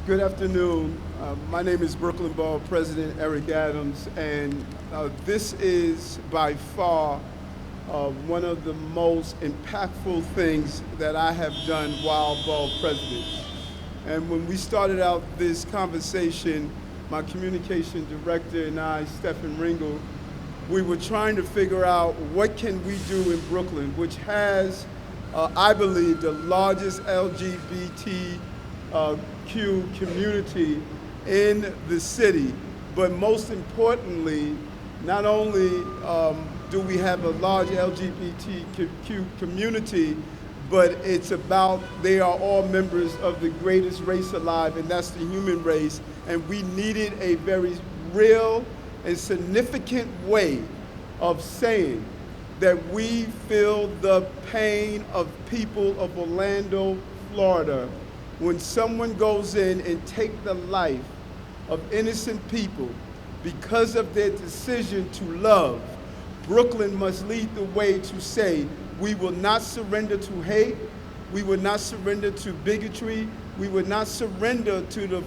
Good afternoon. My name is Brooklyn Borough President Eric Adams, and this is by far one of the most impactful things that I have done while Borough President. And when we started out this conversation, my communication director and I, Stephen Ringel, we were trying to figure out what can we do in Brooklyn, which has, I believe, the largest LGBTQ community in the city. But most importantly, not only do we have a large LGBTQ community, but it's about they are all members of the greatest race alive, and that's the human race. And we needed a very real and significant way of saying that we feel the pain of people of Orlando, Florida, when someone goes in and take the life of innocent people because of their decision to love. Brooklyn must lead the way to say, we will not surrender to hate, we will not surrender to bigotry, we will not surrender to the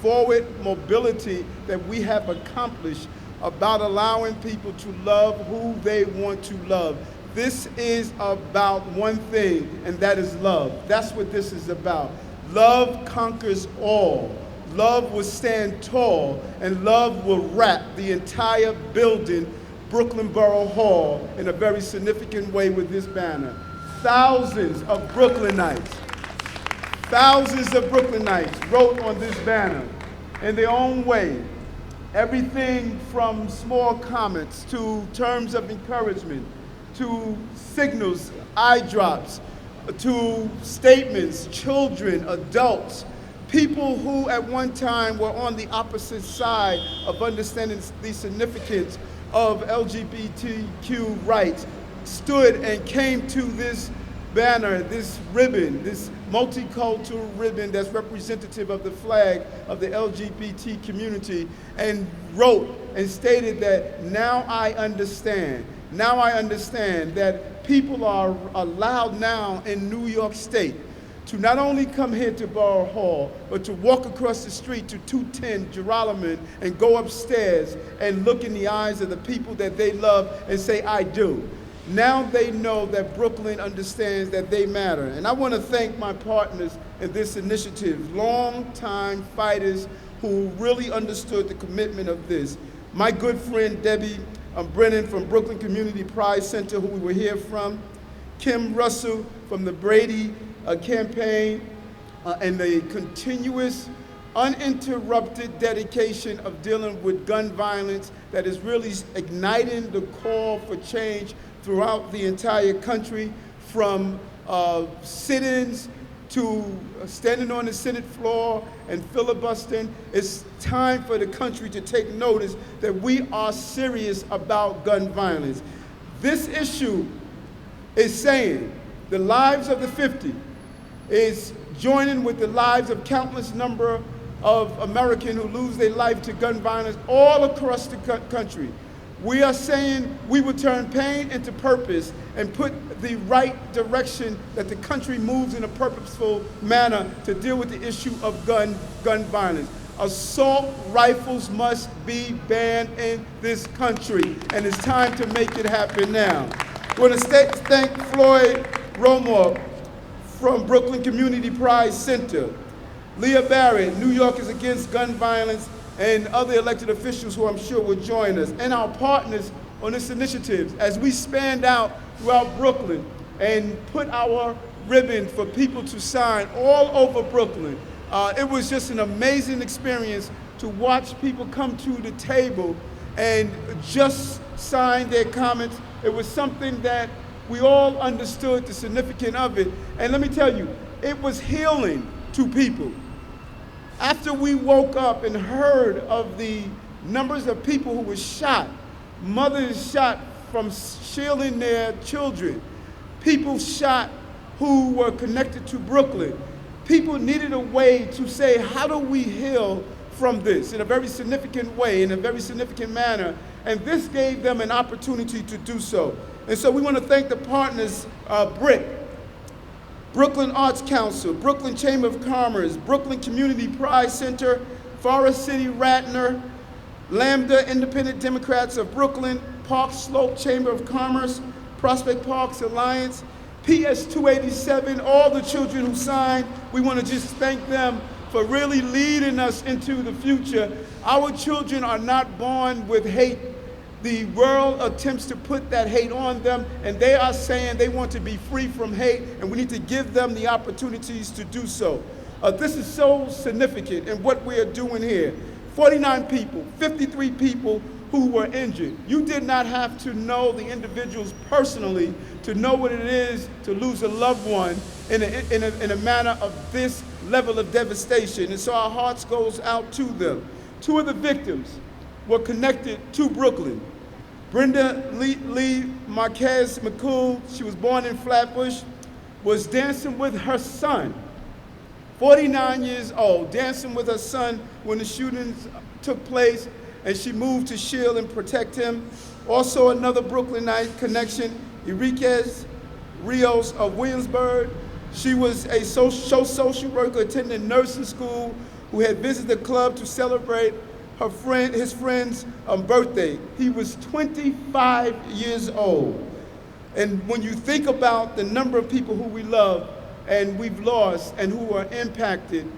forward mobility that we have accomplished about allowing people to love who they want to love. This is about one thing, and that is love. That's what this is about. Love conquers all. Love will stand tall, and love will wrap the entire building, Brooklyn Borough Hall, in a very significant way with this banner. Thousands of Brooklynites wrote on this banner in their own way. Everything from small comments to terms of encouragement, to signals, eye drops, to statements, children, adults, people who at one time were on the opposite side of understanding the significance of LGBTQ rights stood and came to this banner, this ribbon, this multicultural ribbon that's representative of the flag of the LGBT community, and wrote and stated that now I understand that people are allowed now in New York State to not only come here to Borough Hall, but to walk across the street to 210 Girolamo and go upstairs and look in the eyes of the people that they love and say, I do. Now they know that Brooklyn understands that they matter. And I want to thank my partners in this initiative, long-time fighters who really understood the commitment of this. My good friend Debbie Brennan from Brooklyn Community Pride Center, who we were here from, Kim Russell from the Brady campaign, and the continuous, uninterrupted dedication of dealing with gun violence that is really igniting the call for change throughout the entire country, from sit-ins to standing on the Senate floor and filibustering. It's time for the country to take notice that we are serious about gun violence. This issue is saying the lives of the 50 is joining with the lives of countless number of Americans who lose their life to gun violence all across the country. We are saying we will turn pain into purpose and put the right direction that the country moves in a purposeful manner to deal with the issue of gun violence. Assault rifles must be banned in this country, and it's time to make it happen now. I want to thank Floyd Rumohr from Brooklyn Community Pride Center, Leah Barrett, New Yorkers Against Gun Violence, and other elected officials who I'm sure will join us, and our partners on this initiative as we spanned out throughout Brooklyn and put our ribbon for people to sign all over Brooklyn. It was just an amazing experience to watch people come to the table and just sign their comments. It was something that we all understood the significance of it. And let me tell you, it was healing to people. After we woke up and heard of the numbers of people who were shot, mothers shot from shielding their children, people shot who were connected to Brooklyn, people needed a way to say, how do we heal from this in a very significant way, in a very significant manner? And this gave them an opportunity to do so. And so we want to thank the partners, Brick, Brooklyn Arts Council, Brooklyn Chamber of Commerce, Brooklyn Community Pride Center, Forest City Ratner, Lambda Independent Democrats of Brooklyn, Park Slope Chamber of Commerce, Prospect Parks Alliance, PS 287, all the children who signed. We want to just thank them for really leading us into the future. Our children are not born with hate. The world attempts to put that hate on them, and they are saying they want to be free from hate, and we need to give them the opportunities to do so. This is so significant in what we are doing here. 49 people, 53 people who were injured. You did not have to know the individuals personally to know what it is to lose a loved one in a manner of this level of devastation. And so our hearts goes out to them. Two of the victims were connected to Brooklyn. Brenda Lee Marquez McCool, she was born in Flatbush, was dancing with her son, 49 years old, dancing with her son when the shootings took place, and she moved to shield and protect him. Also another Brooklynite connection, Enriquez Rios of Williamsburg. She was a social worker attending nursing school who had visited the club to celebrate his friend's birthday. He was 25 years old. And when you think about the number of people who we love and we've lost and who are impacted,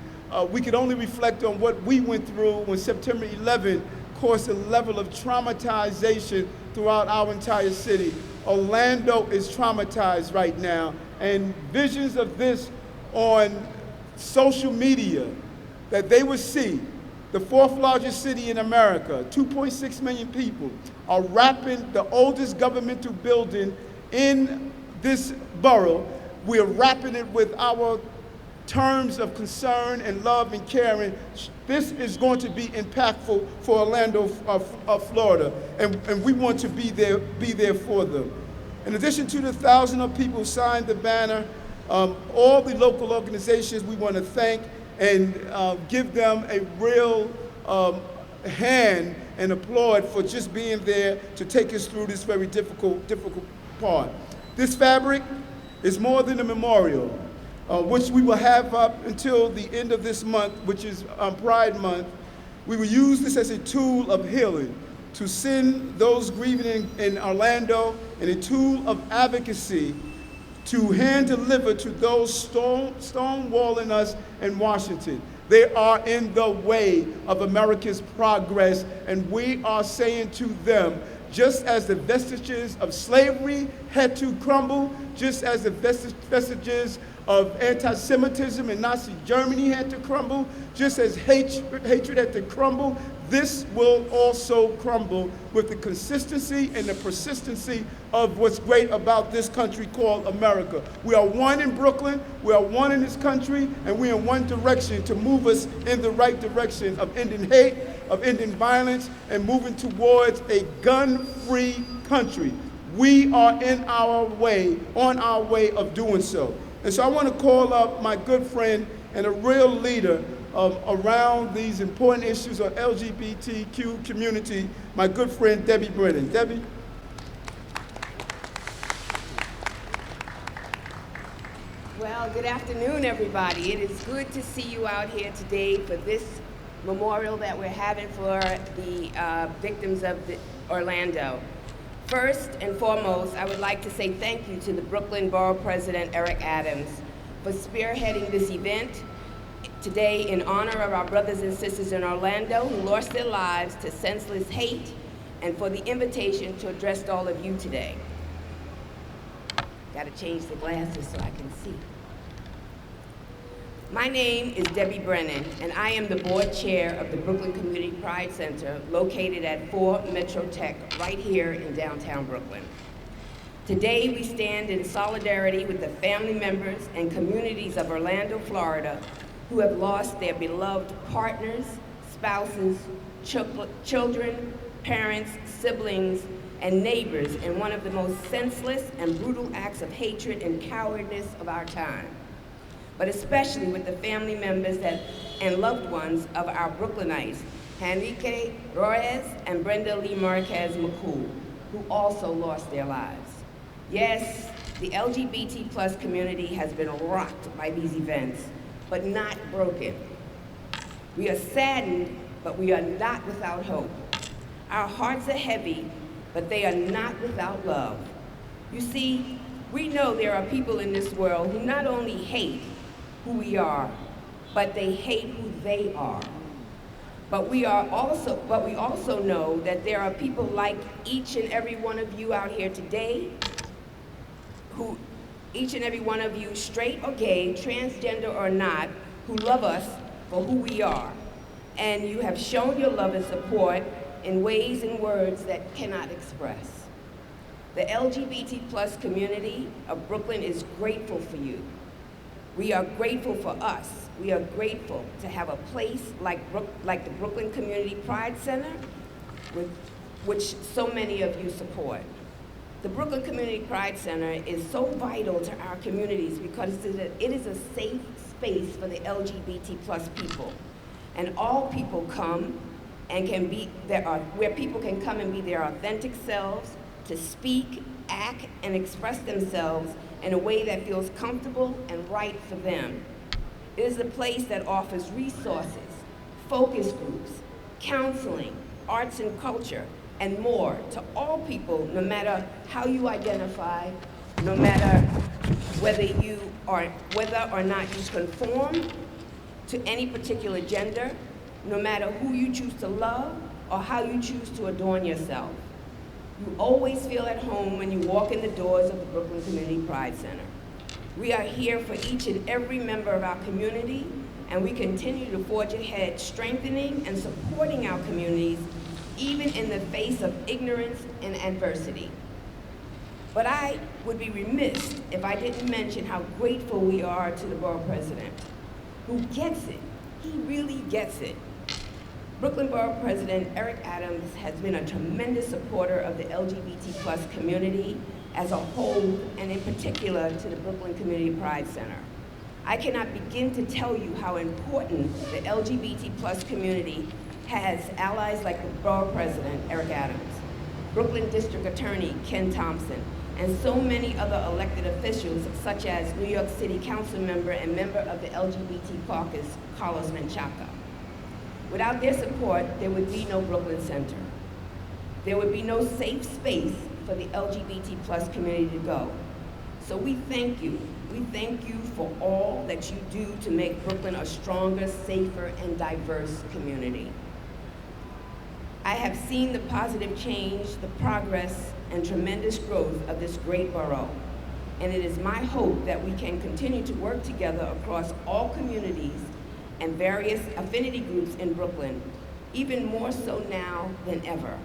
we can only reflect on what we went through when September 11 caused a level of traumatization throughout our entire city. Orlando is traumatized right now, and visions of this on social media, that they would see the fourth largest city in America, 2.6 million people, are wrapping the oldest governmental building in this borough. We're wrapping it with our terms of concern and love and caring. This is going to be impactful for Orlando, Florida, and we want to be there for them. In addition to the thousands of people who signed the banner, all the local organizations we want to thank and give them a real hand and applaud for just being there to take us through this very difficult part. This fabric is more than a memorial, which we will have up until the end of this month, which is Pride Month. We will use this as a tool of healing to send those grieving in Orlando, and a tool of advocacy to hand deliver to those stonewalling us in Washington. They are in the way of America's progress, and we are saying to them, just as the vestiges of slavery had to crumble, just as the vestiges of anti-Semitism in Nazi Germany had to crumble, just as hatred had to crumble, this will also crumble with the consistency and the persistency of what's great about this country called America. We are one in Brooklyn, we are one in this country, and we are in one direction to move us in the right direction of ending hate, of ending violence, and moving towards a gun-free country. We are on our way of doing so. And so I want to call up my good friend and a real leader around these important issues of LGBTQ community, my good friend Debbie Brennan. Debbie? Well, good afternoon, everybody. It is good to see you out here today for this memorial that we're having for the victims of Orlando. First and foremost, I would like to say thank you to the Brooklyn Borough President Eric Adams for spearheading this event today in honor of our brothers and sisters in Orlando who lost their lives to senseless hate, and for the invitation to address all of you today. Got to change the glasses so I can see. My name is Debbie Brennan, and I am the board chair of the Brooklyn Community Pride Center located at 4 Metro Tech right here in downtown Brooklyn. Today we stand in solidarity with the family members and communities of Orlando, Florida, who have lost their beloved partners, spouses, children, parents, siblings, and neighbors in one of the most senseless and brutal acts of hatred and cowardice of our time. But especially with the family members and loved ones of our Brooklynites, Enrique Royes and Brenda Lee Marquez McCool, who also lost their lives. Yes, The LGBT plus community has been rocked by these events, but not broken. We are saddened, but we are not without hope. Our hearts are heavy, but they are not without love. You see, we know there are people in this world who not only hate who we are, but they hate who they are. But we also know that there are people like each and every one of you out here today, who, each and every one of you, straight or gay, transgender or not, who love us for who we are. And you have shown your love and support in ways and words that cannot express. The LGBT plus community of Brooklyn is grateful for you. We are grateful for us. We are grateful to have a place like the Brooklyn Community Pride Center, which so many of you support. The Brooklyn Community Pride Center is so vital to our communities because it is a safe space for the LGBT plus people. And all people come and can be, where people can come and be their authentic selves, to speak, act, and express themselves in a way that feels comfortable and right for them. It is a place that offers resources, focus groups, counseling, arts and culture, and more to all people, no matter how you identify, no matter whether or not you conform to any particular gender, no matter who you choose to love or how you choose to adorn yourself. You always feel at home when you walk in the doors of the Brooklyn Community Pride Center. We are here for each and every member of our community, and we continue to forge ahead, strengthening and supporting our communities, even in the face of ignorance and adversity. But I would be remiss if I didn't mention how grateful we are to the Borough President, who gets it. He really gets it. Brooklyn Borough President Eric Adams has been a tremendous supporter of the LGBT plus community as a whole, and in particular to the Brooklyn Community Pride Center. I cannot begin to tell you how important the LGBT plus community has allies like the Borough President Eric Adams, Brooklyn District Attorney Ken Thompson, and so many other elected officials such as New York City Council member and member of the LGBT caucus, Carlos Menchaca. Without their support, there would be no Brooklyn Center. There would be no safe space for the LGBT plus community to go. So we thank you. We thank you for all that you do to make Brooklyn a stronger, safer, and diverse community. I have seen the positive change, the progress, and tremendous growth of this great borough. And it is my hope that we can continue to work together across all communities and various affinity groups in Brooklyn, even more so now than ever,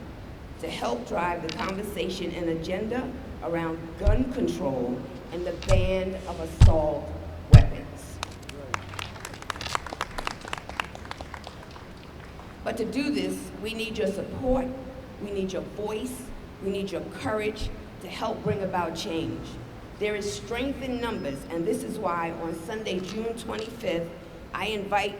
to help drive the conversation and agenda around gun control and the ban of assault weapons. But to do this, we need your support, we need your voice, we need your courage to help bring about change. There is strength in numbers, and this is why on Sunday, June 26th, I invite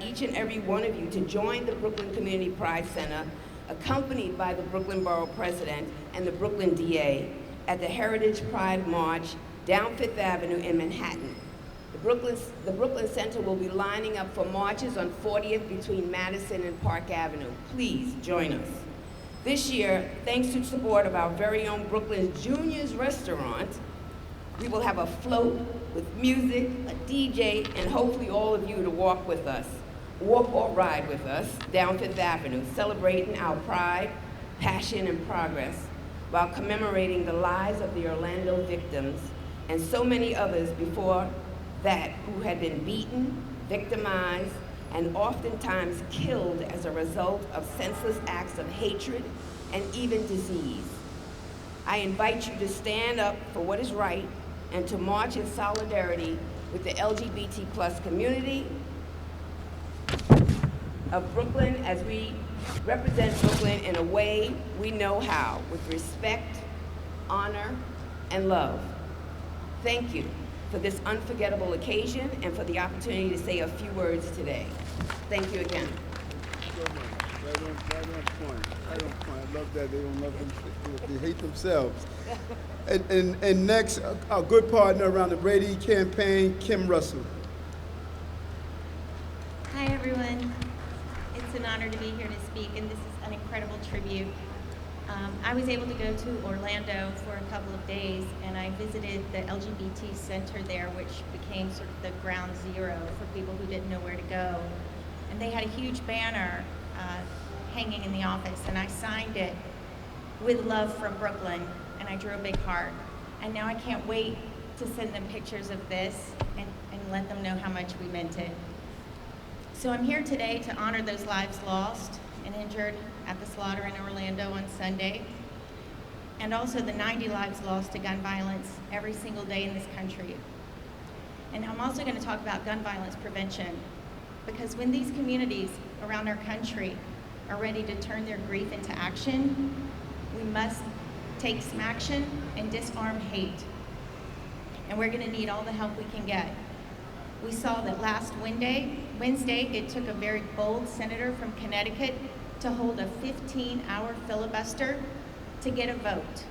each and every one of you to join the Brooklyn Community Pride Center, accompanied by the Brooklyn Borough President and the Brooklyn DA at the Heritage Pride March down Fifth Avenue in Manhattan. The Brooklyn Center will be lining up for marches on 40th between Madison and Park Avenue. Please join us. This year, thanks to support of our very own Brooklyn Juniors restaurant, we will have a float with music, a DJ, and hopefully all of you to walk with us, walk or ride with us down Fifth Avenue, celebrating our pride, passion, and progress, while commemorating the lives of the Orlando victims and so many others before that who had been beaten, victimized, and oftentimes killed as a result of senseless acts of hatred and even disease. I invite you to stand up for what is right and to march in solidarity with the LGBT plus community of Brooklyn as we represent Brooklyn in a way we know how, with respect, honor, and love. Thank you for this unforgettable occasion and for the opportunity to say a few words today. Thank you again. point. Right on point. I love that. They don't love them. They hate themselves. And next, our good partner around the Brady campaign, Kim Russell. Hi, everyone. It's an honor to be here to speak, and this is an incredible tribute. I was able to go to Orlando for a couple of days, and I visited the LGBT center there, which became sort of the ground zero for people who didn't know where to go. And they had a huge banner hanging in the office, and I signed it with love from Brooklyn, and I drew a big heart. And now I can't wait to send them pictures of this and let them know how much we meant it. So I'm here today to honor those lives lost and injured at the slaughter in Orlando on Sunday, and also the 90 lives lost to gun violence every single day in this country. And I'm also going to talk about gun violence prevention, because when these communities around our country are ready to turn their grief into action, we must take some action and disarm hate. And we're going to need all the help we can get. We saw that last Wednesday, it took a very bold senator from Connecticut to hold a 15-hour filibuster to get a vote,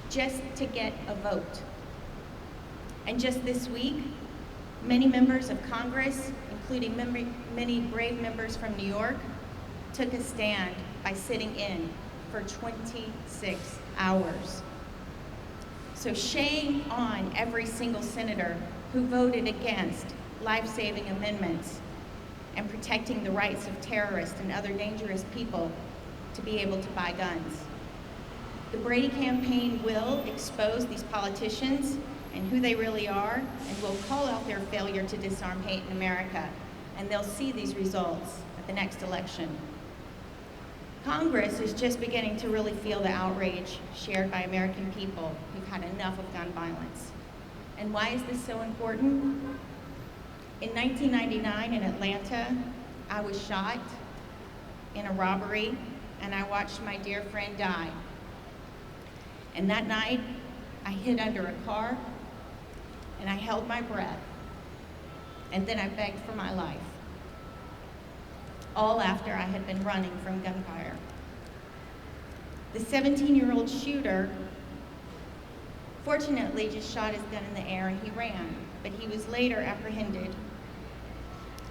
just to get a vote. And just this week, many members of Congress, including many brave members from New York, took a stand by sitting in for 26 hours. So shame on every single senator who voted against life-saving amendments and protecting the rights of terrorists and other dangerous people to be able to buy guns. The Brady campaign will expose these politicians and who they really are, and will call out their failure to disarm hate in America, and they'll see these results at the next election. Congress is just beginning to really feel the outrage shared by American people who've had enough of gun violence. And why is this so important? In 1999 in Atlanta, I was shot in a robbery, and I watched my dear friend die. And that night, I hid under a car, and I held my breath, and then I begged for my life, all after I had been running from gunfire. The 17-year-old shooter fortunately just shot his gun in the air and he ran, but he was later apprehended.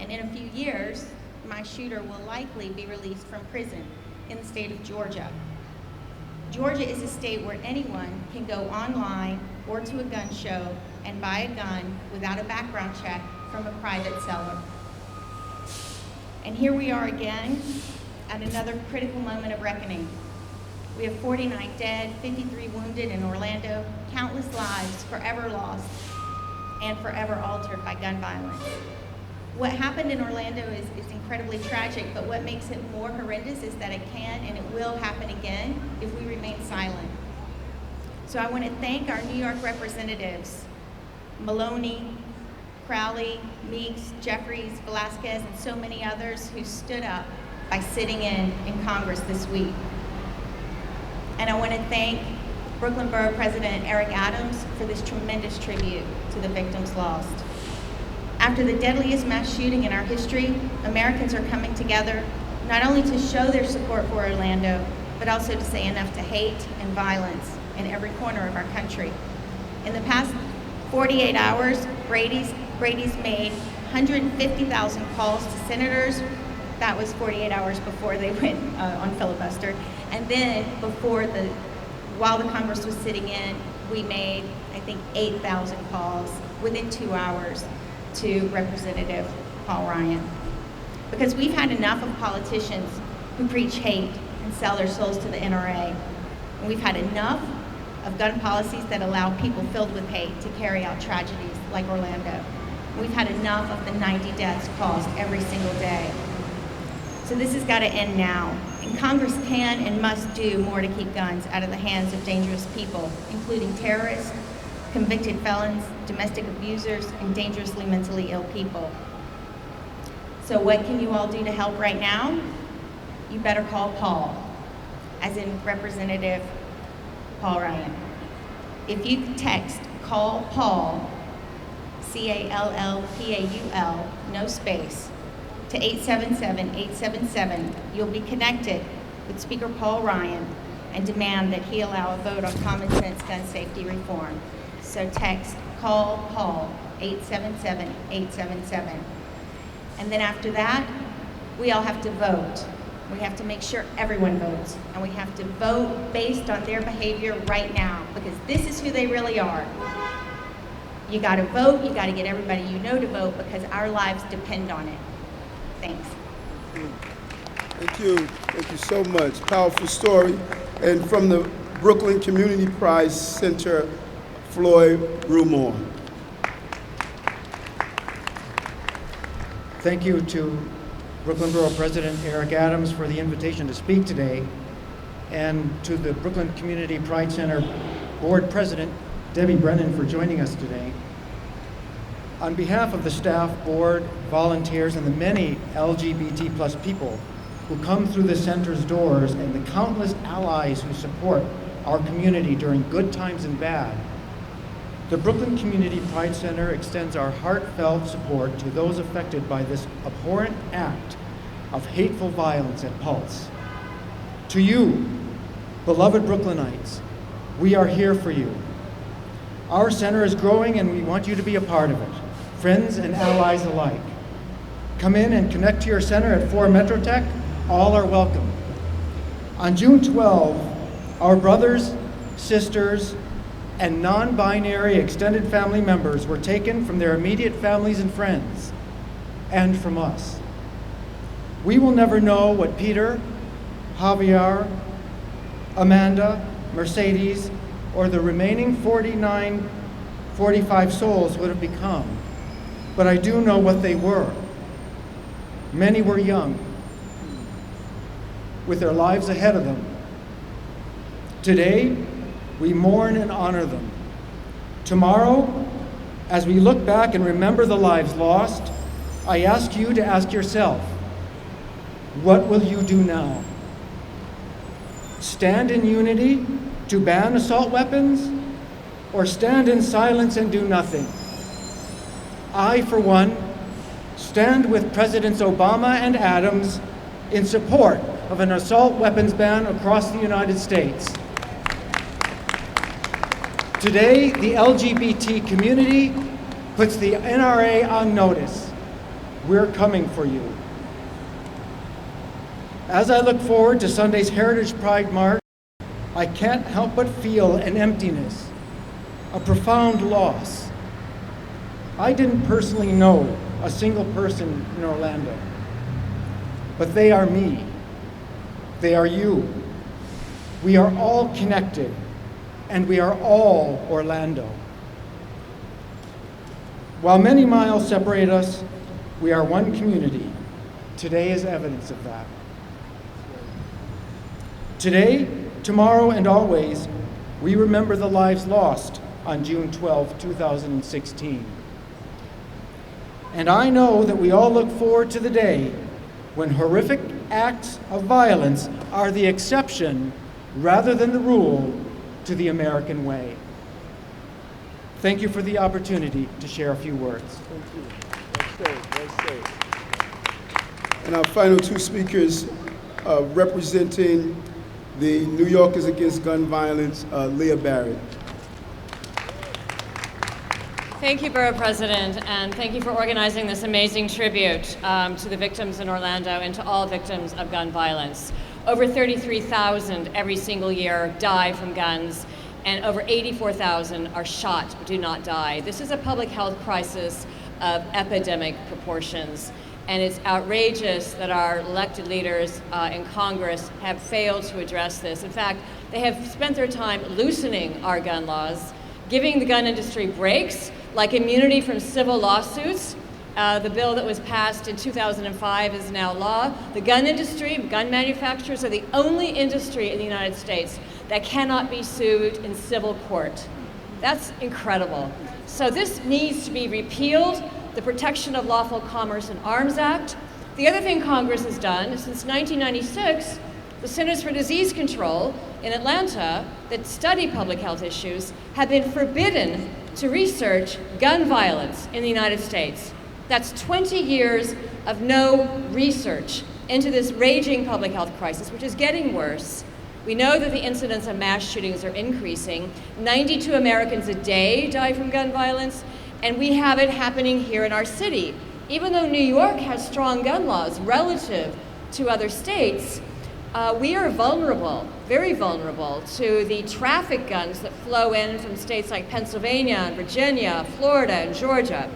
And in a few years, my shooter will likely be released from prison in the state of Georgia. Georgia is a state where anyone can go online or to a gun show and buy a gun without a background check from a private seller. And here we are again at another critical moment of reckoning. We have 49 dead, 53 wounded in Orlando, countless lives forever lost and forever altered by gun violence. What happened in Orlando is incredibly tragic, but what makes it more horrendous is that it can and it will happen again if we remain silent. So I want to thank our New York representatives, Maloney, Crowley, Meeks, Jeffries, Velasquez, and so many others who stood up by sitting in Congress this week. And I want to thank Brooklyn Borough President Eric Adams for this tremendous tribute to the victims lost. After the deadliest mass shooting in our history, Americans are coming together not only to show their support for Orlando, but also to say enough to hate and violence in every corner of our country. In the past 48 hours, Brady's made 150,000 calls to senators. That was 48 hours before they went on filibuster. And then while the Congress was sitting in, we made, I think, 8,000 calls within 2 hours to Representative Paul Ryan. Because we've had enough of politicians who preach hate and sell their souls to the NRA. And we've had enough of gun policies that allow people filled with hate to carry out tragedies like Orlando. We've had enough of the 90 deaths caused every single day. So this has got to end now. And Congress can and must do more to keep guns out of the hands of dangerous people, including terrorists, convicted felons, domestic abusers, and dangerously mentally ill people. So what can you all do to help right now? You better call Paul, as in Representative Paul Ryan. If you text call Paul, CALLPAUL, no space, to 877-877, you'll be connected with Speaker Paul Ryan and demand that he allow a vote on common sense gun safety reform. So text, call Paul, 877-877. And then after that, we all have to vote. We have to make sure everyone votes, and we have to vote based on their behavior right now, because this is who they really are. You gotta vote, you gotta get everybody you know to vote, because our lives depend on it. Thanks. Thank you. Thank you so much. Powerful story. And from the Brooklyn Community Pride Center, Floyd Rumohr. Thank you to Brooklyn Borough President Eric Adams for the invitation to speak today, and to the Brooklyn Community Pride Center Board President Debbie Brennan for joining us today. On behalf of the staff, board, volunteers, and the many LGBT plus people who come through the center's doors, and the countless allies who support our community during good times and bad, the Brooklyn Community Pride Center extends our heartfelt support to those affected by this abhorrent act of hateful violence at Pulse. To you, beloved Brooklynites, we are here for you. Our center is growing, and we want you to be a part of it, friends and allies alike. Come in and connect to your center at 4 Metrotech. All are welcome. On June 12, our brothers, sisters, and non-binary extended family members were taken from their immediate families and friends, and from us. We will never know what Peter, Javier, Amanda, Mercedes, or the remaining 45 souls would have become, but I do know what they were. Many were young, with their lives ahead of them. Today, we mourn and honor them. Tomorrow, as we look back and remember the lives lost, I ask you to ask yourself, what will you do now? Stand in unity to ban assault weapons, or stand in silence and do nothing? I, for one, stand with Presidents Obama and Adams in support of an assault weapons ban across the United States. Today, the LGBT community puts the NRA on notice. We're coming for you. As I look forward to Sunday's Heritage Pride March, I can't help but feel an emptiness, a profound loss. I didn't personally know a single person in Orlando, but they are me. They are you. We are all connected, and we are all Orlando. While many miles separate us, we are one community. Today is evidence of that. Today, tomorrow, and always, we remember the lives lost on June 12, 2016. And I know that we all look forward to the day when horrific acts of violence are the exception rather than the rule to the American way. Thank you for the opportunity to share a few words. Thank you. Well said. And our final two speakers, representing the New Yorkers Against Gun Violence, Leah Barrett. Thank you, Borough President, and thank you for organizing this amazing tribute to the victims in Orlando and to all victims of gun violence. Over 33,000 every single year die from guns, and over 84,000 are shot but do not die. This is a public health crisis of epidemic proportions, and it's outrageous that our elected leaders in Congress have failed to address this. In fact, they have spent their time loosening our gun laws, giving the gun industry breaks, like immunity from civil lawsuits. The bill that was passed in 2005 is now law. The gun industry, gun manufacturers are the only industry in the United States that cannot be sued in civil court. That's incredible. So this needs to be repealed, the Protection of Lawful Commerce in Arms Act. The other thing Congress has done, since 1996, the Centers for Disease Control in Atlanta that study public health issues have been forbidden to research gun violence in the United States. That's 20 years of no research into this raging public health crisis, which is getting worse. We know that the incidence of mass shootings are increasing. 92 Americans a day die from gun violence, and we have it happening here in our city. Even though New York has strong gun laws relative to other states, we are vulnerable, very vulnerable, to the traffic guns that flow in from states like Pennsylvania and Virginia, Florida and Georgia.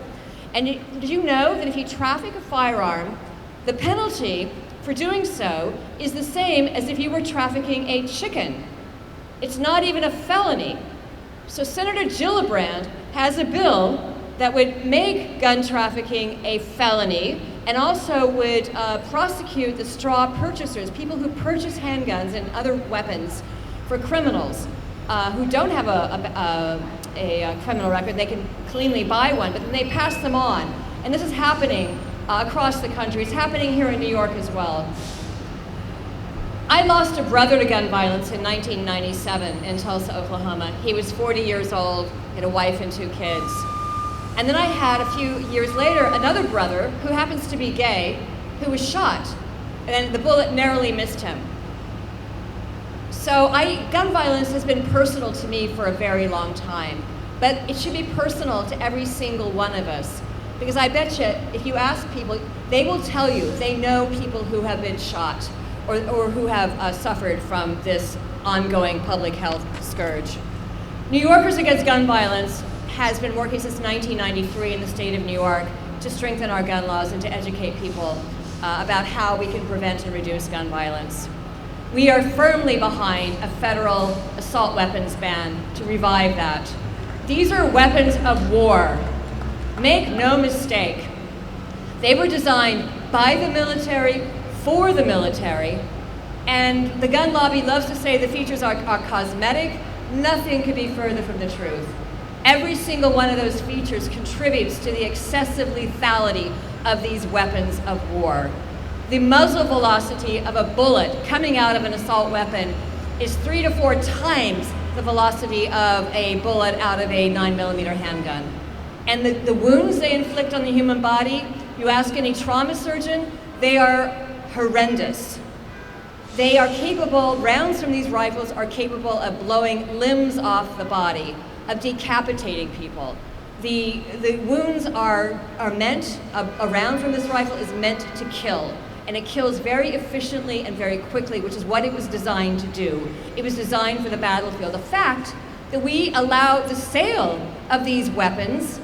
And did you know that if you traffic a firearm, the penalty for doing so is the same as if you were trafficking a chicken? It's not even a felony. So Senator Gillibrand has a bill that would make gun trafficking a felony and also would prosecute the straw purchasers, people who purchase handguns and other weapons for criminals who don't have a criminal record. They can cleanly buy one, but then they pass them on. And this is happening across the country. It's happening here in New York as well. I lost a brother to gun violence in 1997 in Tulsa, Oklahoma. He was 40 years old, had a wife and 2 kids. And then I had, a few years later, another brother who happens to be gay, who was shot, and the bullet narrowly missed him. So gun violence has been personal to me for a very long time, but it should be personal to every single one of us. Because I bet you, if you ask people, they will tell you they know people who have been shot or who have suffered from this ongoing public health scourge. New Yorkers Against Gun Violence has been working since 1993 in the state of New York to strengthen our gun laws and to educate people about how we can prevent and reduce gun violence. We are firmly behind a federal assault weapons ban to revive that. These are weapons of war. Make no mistake. They were designed by the military, for the military, and the gun lobby loves to say the features are cosmetic. Nothing could be further from the truth. Every single one of those features contributes to the excessive lethality of these weapons of war. The muzzle velocity of a bullet coming out of an assault weapon is 3 to 4 times the velocity of a bullet out of a 9mm handgun. And the wounds they inflict on the human body, you ask any trauma surgeon, they are horrendous. They are capable, rounds from these rifles are capable of blowing limbs off the body, of decapitating people. The wounds are meant, a round from this rifle is meant to kill. And it kills very efficiently and very quickly, which is what it was designed to do. It was designed for the battlefield. The fact that we allow the sale of these weapons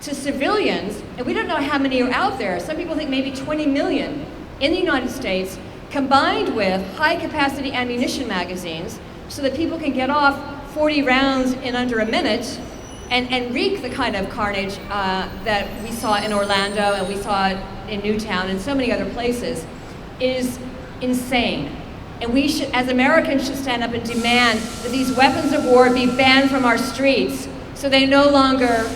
to civilians, and we don't know how many are out there. Some people think maybe 20 million in the United States, combined with high-capacity ammunition magazines, so that people can get off 40 rounds in under a minute and wreak the kind of carnage that we saw in Orlando and we saw it in Newtown and so many other places, is insane. And we should, as Americans, should stand up and demand that these weapons of war be banned from our streets so they no longer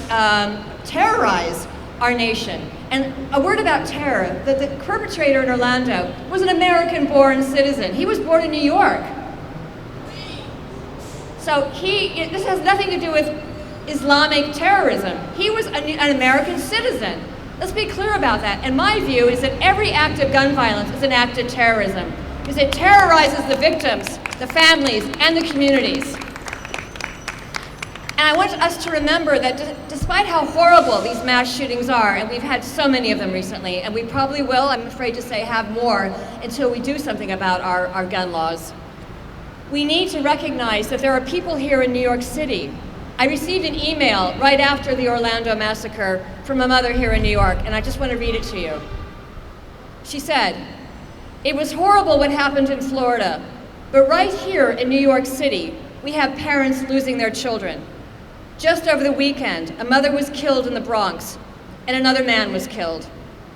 terrorize our nation. And a word about terror, the perpetrator in Orlando was an American-born citizen. He was born in New York. So this has nothing to do with Islamic terrorism. He was an American citizen. Let's be clear about that. And my view is that every act of gun violence is an act of terrorism, because it terrorizes the victims, the families, and the communities. And I want us to remember that despite how horrible these mass shootings are, and we've had so many of them recently, and we probably will, I'm afraid to say, have more until we do something about our gun laws, we need to recognize that there are people here in New York City. I received an email right after the Orlando massacre from a mother here in New York, and I just want to read it to you. She said, "It was horrible what happened in Florida, but right here in New York City, we have parents losing their children. Just over the weekend, a mother was killed in the Bronx, and another man was killed.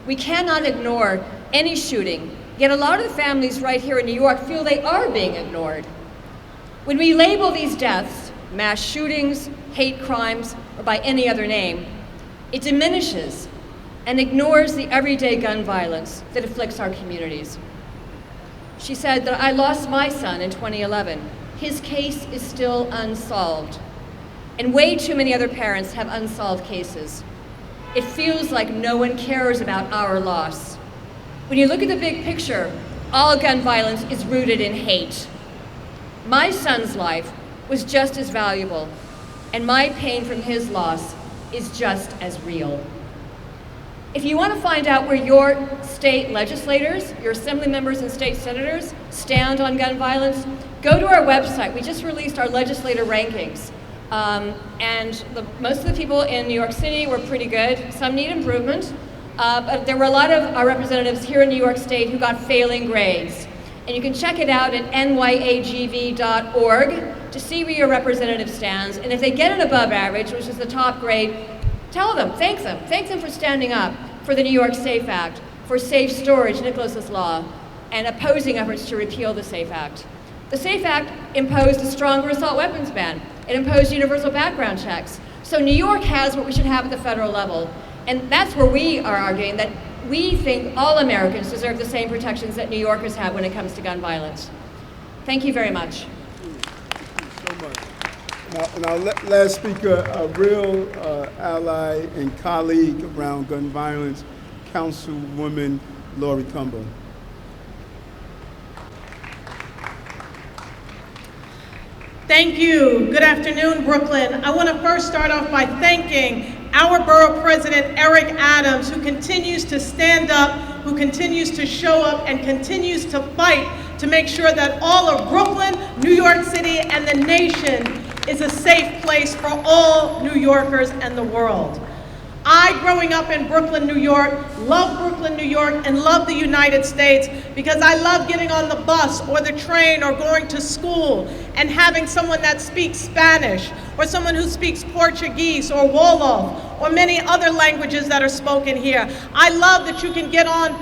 We cannot ignore any shooting, yet a lot of the families right here in New York feel they are being ignored. When we label these deaths, mass shootings, hate crimes, or by any other name, it diminishes and ignores the everyday gun violence that afflicts our communities." She said that, "I lost my son in 2011. His case is still unsolved. And way too many other parents have unsolved cases. it feels like no one cares about our loss. When you look at the big picture, all gun violence is rooted in hate. My son's life was just as valuable, and my pain from his loss is just as real. If you want to find out where your state legislators, your assembly members and state senators stand on gun violence, go to our website. We just released our legislator rankings. And most of the people in New York City were pretty good. Some need improvement, but there were a lot of our representatives here in New York State who got failing grades. And you can check it out at nyagv.org to see where your representative stands. And if they get an above average, which is the top grade, tell them, thank them for standing up for the New York SAFE Act, for safe storage, Nicholas's Law, and opposing efforts to repeal the SAFE Act. The SAFE Act imposed a stronger assault weapons ban. It imposed universal background checks. So New York has what we should have at the federal level. And that's where we are arguing that we think all Americans deserve the same protections that New Yorkers have when it comes to gun violence. Thank you very much. Thank you so much. Now last speaker, a real ally and colleague around gun violence, Councilwoman Lori Cumbo. Thank you. Good afternoon, Brooklyn. I want to first start off by thanking our Borough President Eric Adams, who continues to stand up, who continues to show up, and continues to fight to make sure that all of Brooklyn, New York City, and the nation is a safe place for all New Yorkers and the world. I, growing up in Brooklyn, New York, love Brooklyn, New York, and love the United States because I love getting on the bus or the train or going to school and having someone that speaks Spanish or someone who speaks Portuguese or Wolof or many other languages that are spoken here. I love that you can get on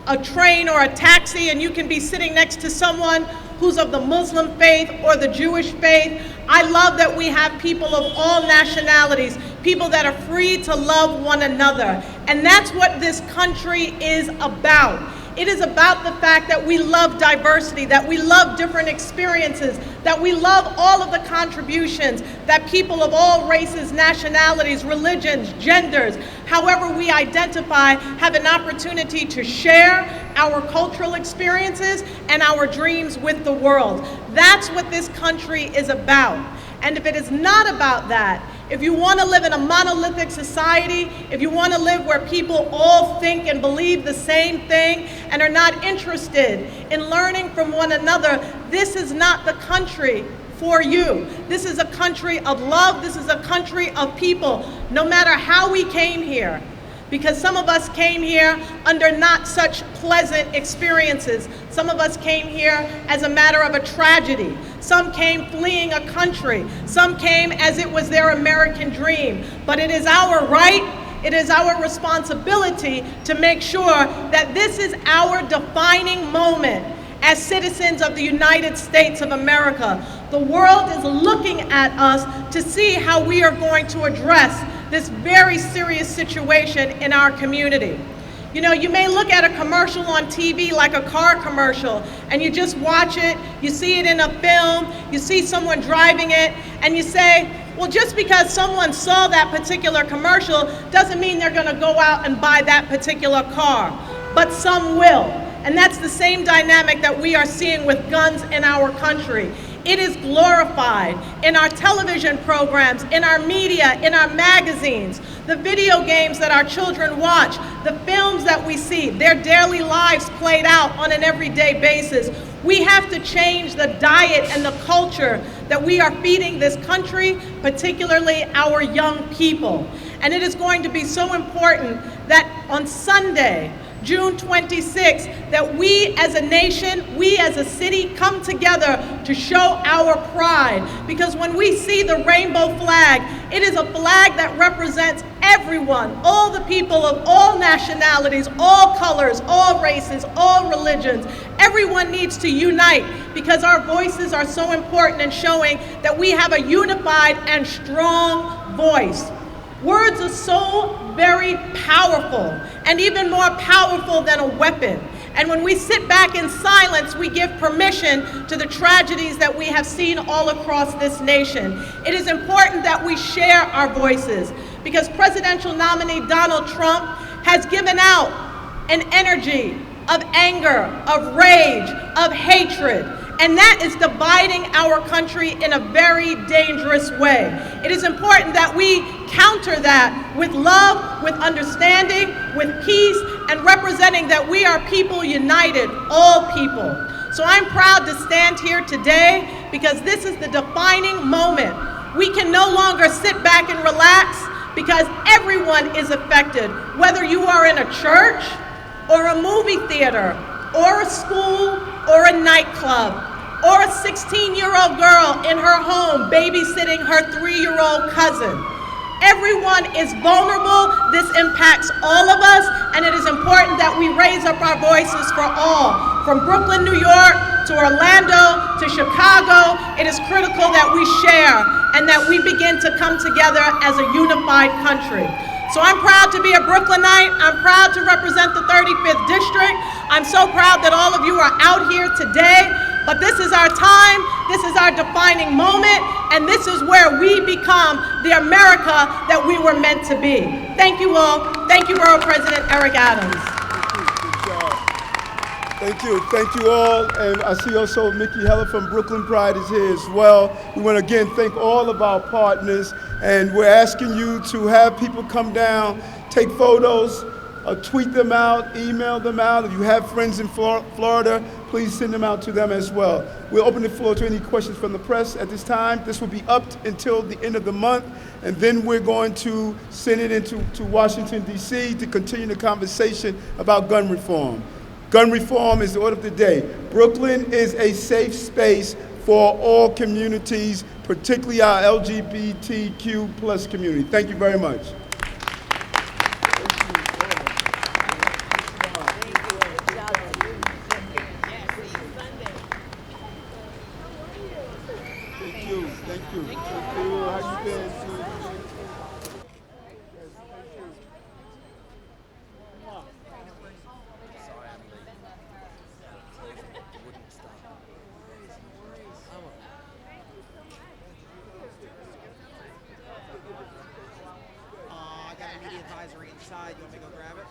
a train or a taxi and you can be sitting next to someone who's of the Muslim faith or the Jewish faith. I love that we have people of all nationalities, people that are free to love one another. And that's what this country is about. It is about the fact that we love diversity, that we love different experiences, that we love all of the contributions that people of all races, nationalities, religions, genders, however we identify, have an opportunity to share our cultural experiences and our dreams with the world. That's what this country is about. And if it is not about that, if you want to live in a monolithic society, if you want to live where people all think and believe the same thing and are not interested in learning from one another, this is not the country for you. This is a country of love. This is a country of people, no matter how we came here. Because some of us came here under not such pleasant experiences. Some of us came here as a matter of a tragedy. Some came fleeing a country. Some came as it was their American dream. But it is our right, it is our responsibility to make sure that this is our defining moment as citizens of the United States of America. The world is looking at us to see how we are going to address this very serious situation in our community. You know, you may look at a commercial on TV like a car commercial and you just watch it, you see it in a film, you see someone driving it, and you say, well, just because someone saw that particular commercial doesn't mean they're gonna go out and buy that particular car, but some will. And that's the same dynamic that we are seeing with guns in our country. It is glorified in our television programs, in our media, in our magazines, the video games that our children watch, the films that we see, their daily lives played out on an everyday basis. We have to change the diet and the culture that we are feeding this country, particularly our young people. And it is going to be so important that on Sunday, June 26th, that we as a nation, we as a city come together to show our pride. Because when we see the rainbow flag, it is a flag that represents everyone, all the people of all nationalities, all colors, all races, all religions. Everyone needs to unite because our voices are so important in showing that we have a unified and strong voice. Words are so very powerful, and even more powerful than a weapon. And when we sit back in silence, we give permission to the tragedies that we have seen all across this nation. It is important that we share our voices, because presidential nominee Donald Trump has given out an energy of anger, of rage, of hatred, and that is dividing our country in a very dangerous way. It is important that we counter that with love, with understanding, with peace, and representing that we are people united, all people. So I'm proud to stand here today because this is the defining moment. We can no longer sit back and relax because everyone is affected, whether you are in a church or a movie theater or a school or a nightclub or a 16-year-old girl in her home babysitting her 3-year-old cousin. Everyone is vulnerable. This impacts all of us, and it is important that we raise up our voices for all. From Brooklyn, New York, to Orlando, to Chicago, it is critical that we share and that we begin to come together as a unified country. So I'm proud to be a Brooklynite. I'm proud to represent the 35th District. I'm so proud that all of you are out here today. But this is our time, this is our defining moment, and this is where we become the America that we were meant to be. Thank you all. Thank you, Borough President Eric Adams. Thank you all. And I see also Mickey Heller from Brooklyn Pride is here as well. We want to again thank all of our partners, and we're asking you to have people come down, take photos, tweet them out, email them out. If you have friends in Florida, please send them out to them as well. We'll open the floor to any questions from the press at this time. This will be up until the end of the month, and then we're going to send it into Washington, D.C. to continue the conversation about gun reform. Gun reform is the order of the day. Brooklyn is a safe space for all communities, particularly our LGBTQ plus community. Thank you very much. Inside, you want me to go grab it?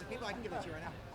People, I can give it to you right now.